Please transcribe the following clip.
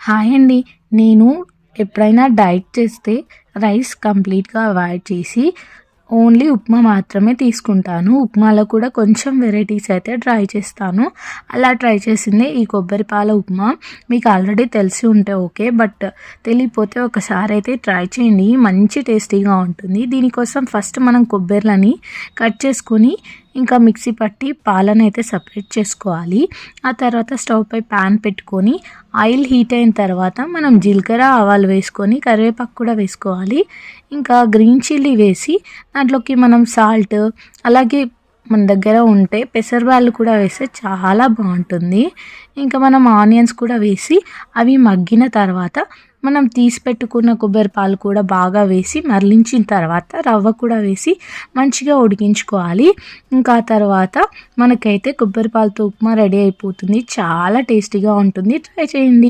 Hi అండి. నేను ఎప్పుడైనా డైట్ చేస్తే రైస్ కంప్లీట్‌గా అవాయిడ్ చేసి ఓన్లీ ఉప్మా మాత్రమే తీసుకుంటాను. ఉప్మాలో కూడా కొంచెం వెరైటీస్ అయితే ట్రై చేస్తాను. అలా ట్రై చేసిందే ఈ కొబ్బరి పాల ఉప్మా. మీకు ఆల్రెడీ తెలిసి ఉంటే ఓకే. బట్ తెలియకపోతే ఒకసారి అయితే ట్రై చేయండి. మంచి టేస్టీగా ఉంటుంది. దీనికోసం ఫస్ట్ మనం కొబ్బరిలని కట్ చేసుకొని ఇంకా మిక్సీ పట్టి పాలను అయితే సపరేట్ చేసుకోవాలి. ఆ తర్వాత స్టవ్ పై పాన్ పెట్టుకొని ఆయిల్ హీట్ అయిన తర్వాత మనం జీలకర్ర ఆవాలు వేసుకొని కరివేపాకు కూడా వేసుకోవాలి. ఇంకా గ్రీన్ చిల్లీ వేసి దాంట్లోకి మనం సాల్ట్, అలాగే మన దగ్గర ఉంటే పెసరబ్యాళ్ళు కూడా వేస్తే చాలా బాగుంటుంది. ఇంకా మనం ఆనియన్స్ కూడా వేసి అవి మగ్గిన తర్వాత మనం తీసి పెట్టుకున్న కొబ్బరి పాలు కూడా బాగా వేసి మరలించిన తర్వాత రవ్వ కూడా వేసి మంచిగా ఉడికించుకోవాలి. ఇంకా ఆ తర్వాత మనకైతే కొబ్బరి పాలతో ఉప్మా రెడీ అయిపోతుంది. చాలా టేస్టీగా ఉంటుంది. ట్రై చేయండి.